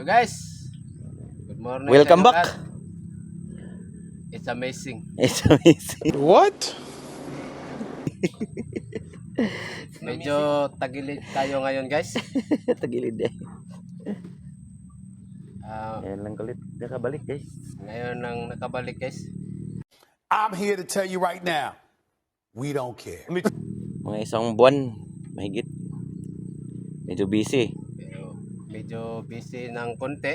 Hello guys, good morning. Welcome sa inyo back. lahat. It's amazing. It's amazing. What? Medyo tagilid tayo ngayon guys. Tagilid eh. Ah, Ayan lang kulit. Nakabalik guys. ngayon nang nakabalik guys. I'm here to tell you right now, we don't care. Mga isang buwan. Mahigit. Medyo busy. Medyo busy ng konti.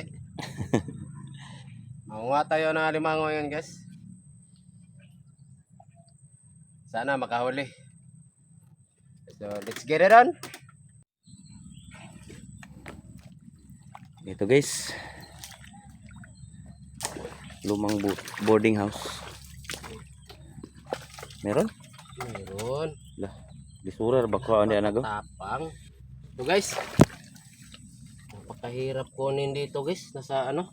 Manguha tayo ng alimango ngayon guys. Sana makahuli. So let's get it on. Ito guys. Lumang boarding house. Meron? Meron. Lah. Disurar baka ano yan ako. Tapang. So guys. Napakahirap kunin dito guys. Nasa ano?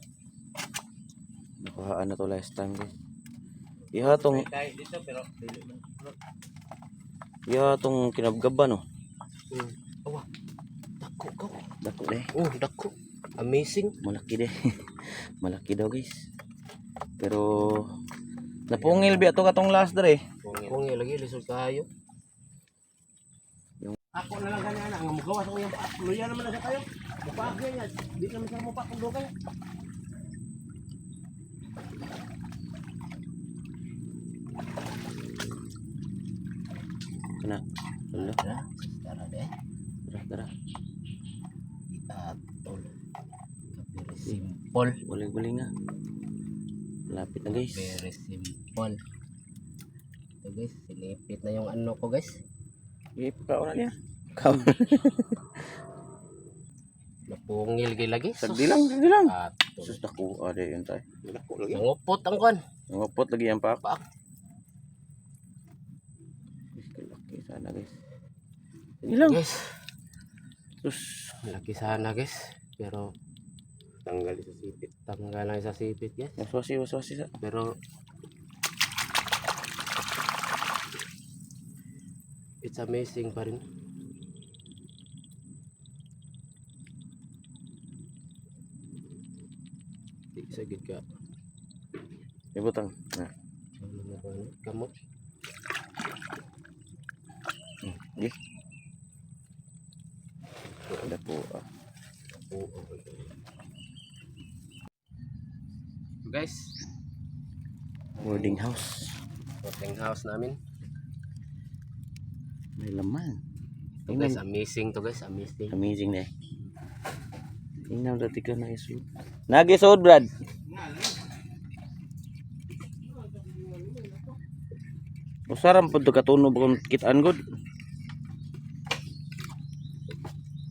Nakuhaan na to last time guys. Ihatong Kahit dito pero kinabgaban oh. Awa. Dako ko. Dako eh. Oh, dako. Amazing. Malaki deh. Malaki daw guys. Pero napungil bi ato katong last dre. Kung lagi lisod kayo. Ako na lang ganyan ang mugawas ko yung luya naman na kayo. Mupagya niya, di naman sa mo pa kung dugay. Kana. Wala. Tara deh. Tara. Itatol. Very simple. Guling-guling na. Lapit na guys. Very simple. Ito guys, silipit na yung ano ko guys. Ipakaw na niya. Napungil lagi. Sagdi lang. Atol. Sus dako ada yun tay. Dako lagi. Nangupot ang kwan. Ngopot lagi yang pak. Pak. Laki sana guys. Ilang. Guys, Sus malaki sana guys. Pero tanggal sa sipit. tanggal lang sa sipit guys. Waswasi sa. Pero it's amazing pa rin. Di sagid ka. Ibutang. Nah. Ano na ba ano? Kamot. Di. Ada po. Oo. Guys, Boarding house. boarding house namin. May laman. Ito guys, amazing to guys, amazing. Amazing deh. Tingnan dati ka na isud. Nagisod Brad. Usaram pud to katunog kung kitaan god.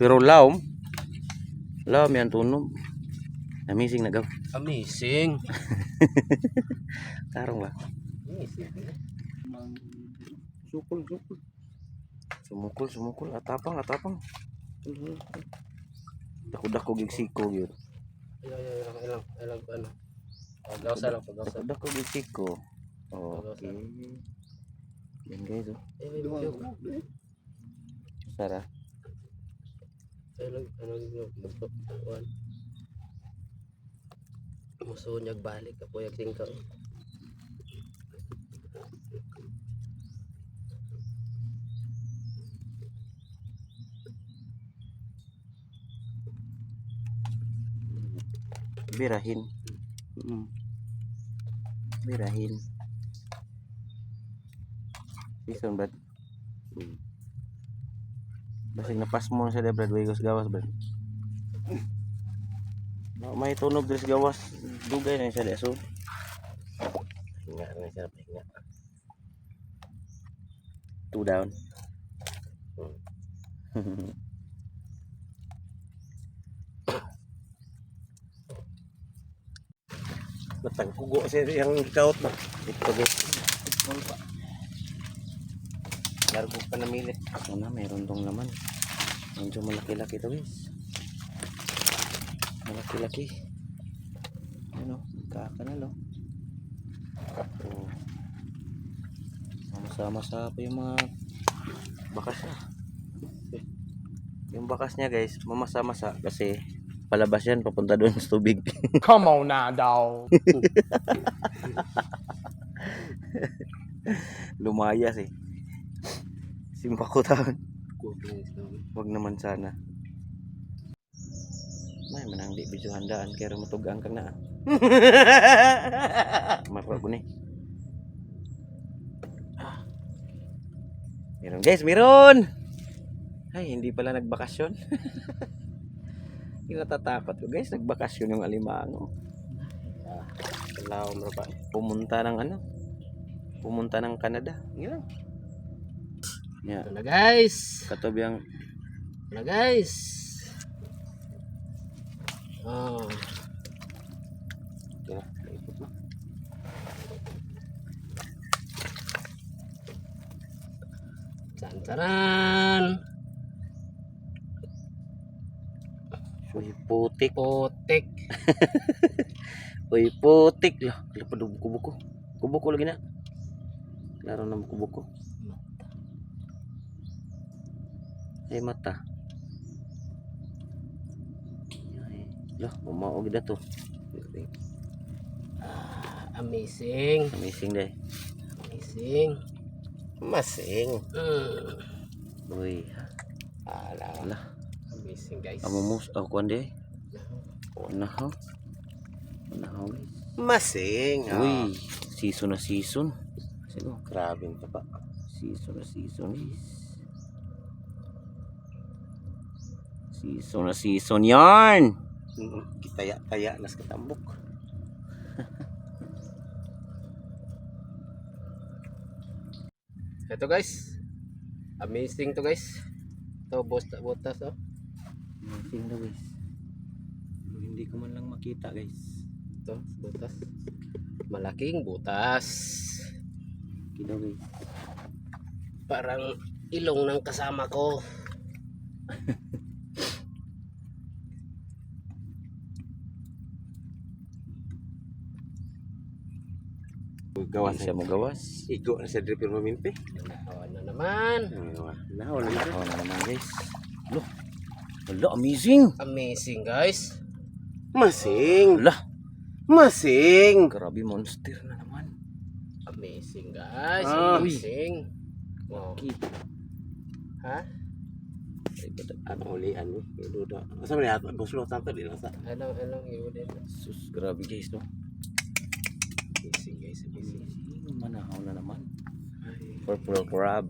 Pero lawm yan tunog. Amazing na gaw. Amazing. Tarong ba? Amazing. Sumukul. Atapang. Dako gigsiko gyud. Ilang ano. Pagawsa lang. Dako gigsiko. Okay. Yan guys oh. Sara. Musunyag balik ako yung tingka. Birahin. Birahin. Season Brad. Basig napas mo na sa Brad Wigos gawas Brad. May tunog dres gawas dugay na siya deso. Hinga na siya, hinga. 2 down. Batang kugo siya yung kaut na. Ito guys. Largo pa namili. Sana mayroon tong laman. Medyo malaki-laki to guys. Malaki-laki. Ano, kakanal oh. Oh. Sama-sama pa yung mga bakas niya. Yung bakas niya guys, mamasa-masa kasi palabas yan, papunta doon sa tubig. Come on now, dog. Lumayas eh. Simpakutan. Kuha ko ng isda. Wag naman sana. May manang di video handaan kaya matugang kang na. Marpa ko ni. Meron guys, meron. Ay, hindi pala nagbakasyon. Hindi natatakot ko guys, nagbakasyon yung alimango. Kalaw mo pa. Pumunta ng ano? Pumunta ng Canada. Yun lang. Yeah. Ito na guys. Katob yung Ito na guys. Oh. tira, ikot na. Tantaran. Uy, putik. Potek. Uy, putik lah. Lapad ng buko-buko. Buko lagi na. Laro ng buko-buko. Ay, mata. Ay, lah, mamaog na to. Amazing. Amazing day. Amazing. Masing. Uy, Ala. lah. Amazing guys. Amumus ako ande. Nahaw. Nahaw guys. Masing. Uy, season na season. Sige, Grabe ito pa. season na season guys. Season na season yarn. Kitaya-taya nas katambok. Ito guys. Amazing to guys. Ito botas oh. Amazing daw guys. Pero hindi ko man lang makita guys. Ito butas. Malaking butas. Kidaw guys. Parang ilong ng kasama ko. Gawas siya mo gawas. Igo na siya dripper mamimpi. Nanahawan na naman. Nahon na. Oh, na naman guys. Loh. Wala, amazing. Amazing guys. Masing. Wala. Masing. Grabe monster na naman. Amazing guys. Ah. Amazing. Oh. Okay. Ha? Ano ulian mo? Duda. Asa man ato buslo tanto di nasa. Anong iudin? Sus, grabe guys no. Amazing guys. Amazing. Amazing. Manahaw na naman. Purple crab.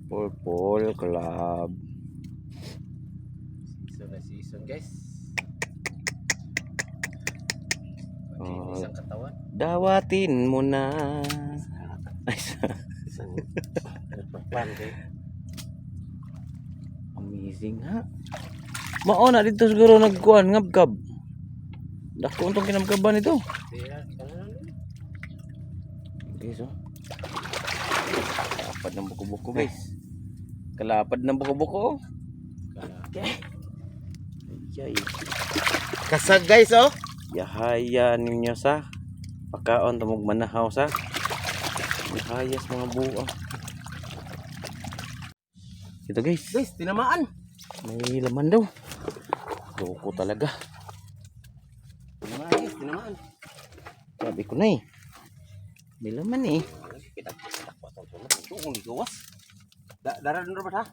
Purple crab. Season na season guys. Oh. Isang katawan. Dawatin mo na. Ay, Isang pan kay. amazing ha. Mao na dito siguro nagkuan ngabkab. Dako untong kinabkaban ito. Kaya ano? Guys oh. Kalapad ng buko-buko guys. Kalapad ng buko-buko. Yay. Kasag guys oh. Yahaya ninyo sa pagkaon tumog manahaw sa yahayas mga buo. Ito guys. Guys, tinamaan. May laman daw. Loko talaga. Tinamaan guys, tinamaan. Sabi ko na eh. May laman eh. Kita tunggu di gawas. Daran ro ba ha?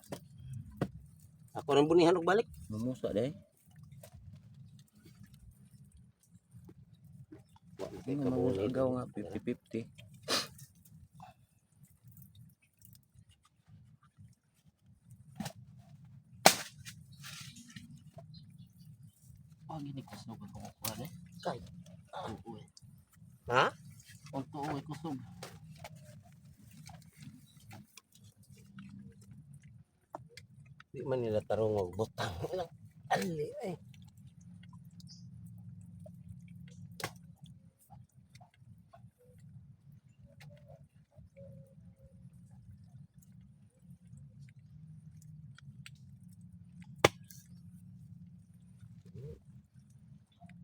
Ako nang bunihan og balik. Mumusa deh. Ini naman agaw nga 50-50. Oh, gini kusog ako kuha eh. Kay. Uy. Ha? Unto uy kusog. Di man nila tarong og butang. Ilang ali ay.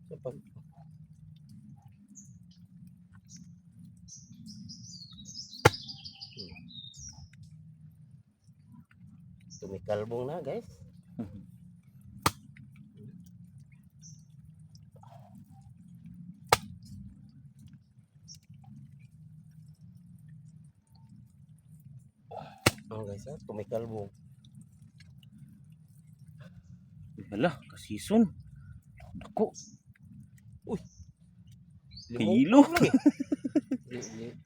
Kapag tumikalbong na guys. Oh guys, tumikalbo. Hala, kasison. Dako. Uy. Kilo.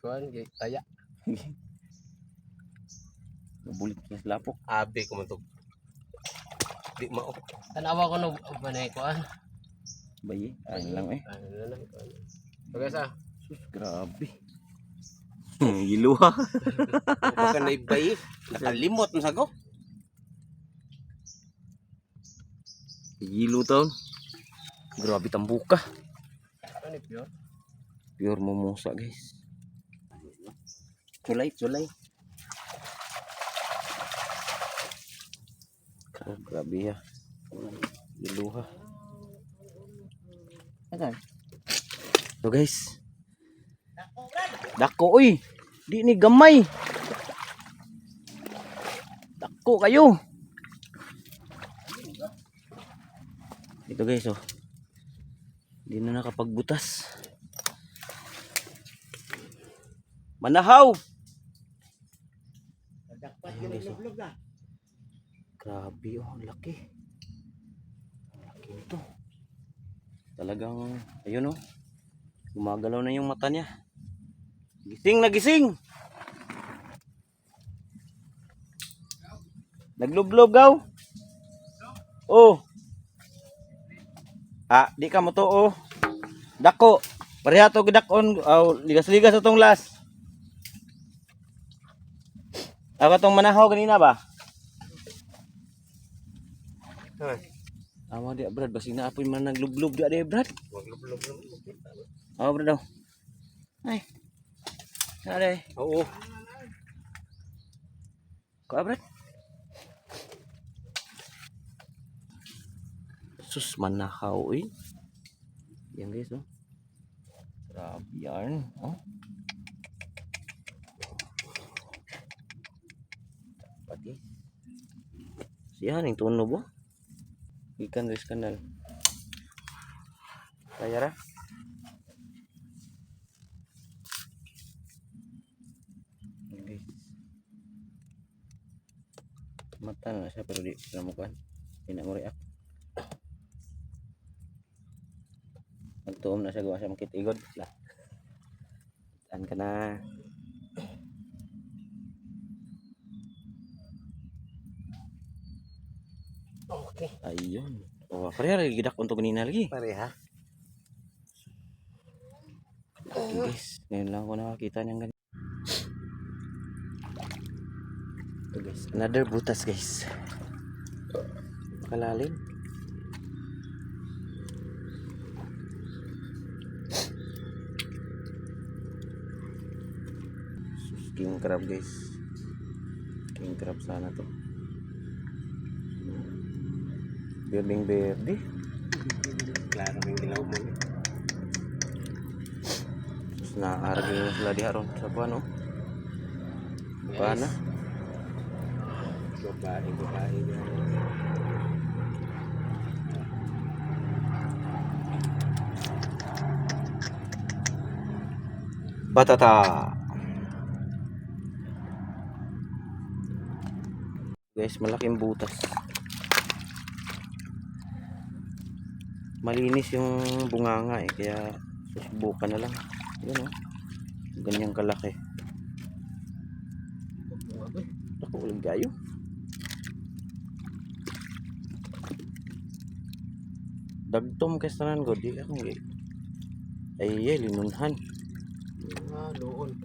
Kuan taya. Nabulit niya sa lapok. Abi ko man to. Di mao. Tanawa ko no panay kuan. Bayi, ayun lang eh. Ano lang kuan. So guys Sus, grabe. Hilo ha. Baka naibay. Nakalimot mo sago. Hilo taon. Grabe tambuka. ano pure? Pure mumusa guys. Sulay. Oh, grabe ya. Hilo ha. Ayan. So guys. Dako uy. Di ni gamay. Dako kayo. Ito guys oh. Di na nakapagbutas. Manahaw. Ayun, guys, oh. Grabe oh, laki. Laki nito. Talagang ayun oh. Gumagalaw na yung mata niya. Gising na gising. Naglublob gaw. Oh. Di ka mo to oh. Dako. Pareha to gidakon. Ligas-ligas atong las. Ako tong manahaw kanina ba? Amo dia Brad, basig na apoy man naglublob dia Brad. Brad daw. Ay. Are. Oo. Ko Brad. Sus manahaw eh. Yan guys oh. Grabe yan. Oh. Pati. Siya ning tunog oh. Ikan ris kanal. Kaya ra. Okay. Mata na siya pero di na mo kan. Di na mo react. Nagtuom na siya gawa siya makit igod. Saan ka na? Okay. Ayun. Oh, pareha lagi gidak untuk kanina lagi. Pareha. Okay, guys, ngayon lang ako nakakita niyang ganito. Ito guys, another butas guys. Makalalim. Sus, king crab guys. King crab sana to. Berding berde. Klaro yung dilaw mo. Terus naarag yung sila diha ron sa kuan oh. Paana? Babae. Batata. Guys, malaking butas. Malinis yung bunganga eh, kaya susubukan na lang. Yan oh. Ganyang kalaki. Ako ulang gayo. Dagtom kastanan ko di akong gi. Ay linunhan. Doon.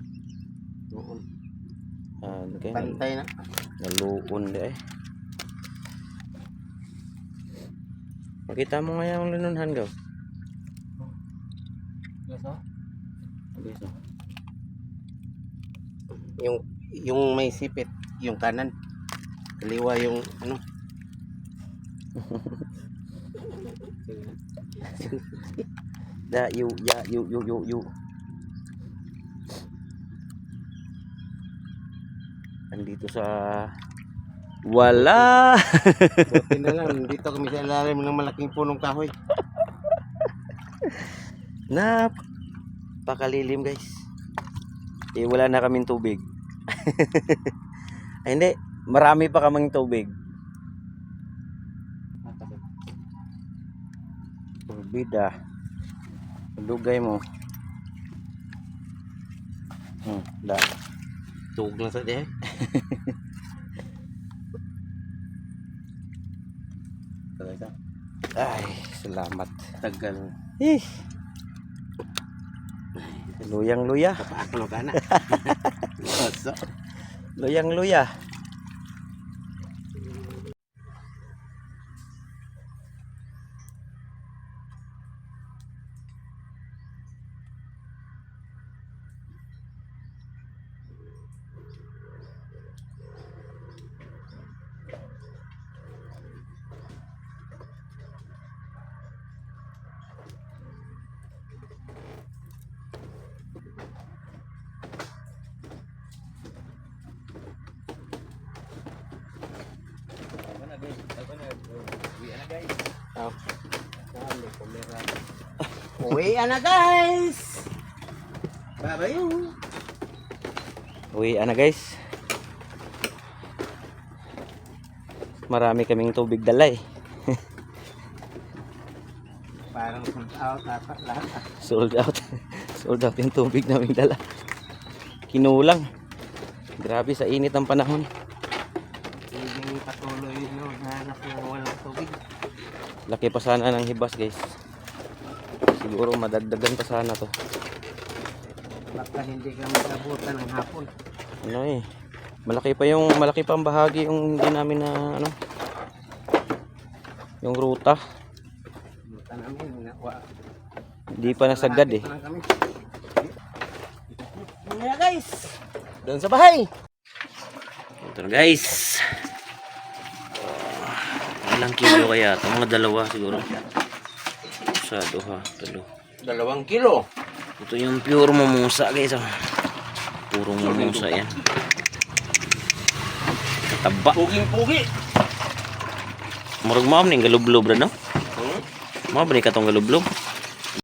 Kaya Pantay na. naluon di eh. Makita mo nga yung linunhan gaw. Guys Okay, so. Yung may sipit, yung kanan. Kaliwa yung ano. You. Andito sa wala. Buti na lang, dito kami sa ilalim ng malaking punong kahoy. Pakalilim guys. Wala na kaming tubig. Ay, hindi. Marami pa kaming tubig. Turbida. Lugay mo. Da. Tug lang sa diha. Talaga. Ay, salamat. Tagal. Eh. Luyang-luya. Paaklo ka na. Oso. Luyang-luya. Oh. Uwi na guys. Babayo. Uwi na guys. Marami kaming tubig dala eh. Parang sold out ata lahat. Sold out. Sold out yung tubig naming dala. Kinulang. Grabe sa init ng panahon. Hindi patuloy no hanap ng walang tubig. Laki pa sana ng hibas guys. Siguro madagdagan pa sana to. Baka hindi ka makabutan ng hapon. Ano eh. Malaki pa ang bahagi yung hindi namin na ano. Yung ruta. Buta namin Hindi pa nasagad eh. Kaya guys. Doon sa bahay. Ito na guys. Ilang kilo kaya ito? Mga dalawa siguro. Sa duha, tulo. 2 kilo. Ito yung pure mamusa guys. Oh. Purong mamusa yan. Kataba. Puging-pugi. Murag ma'am ning galublob ra no? Ma'am ni katong galublob.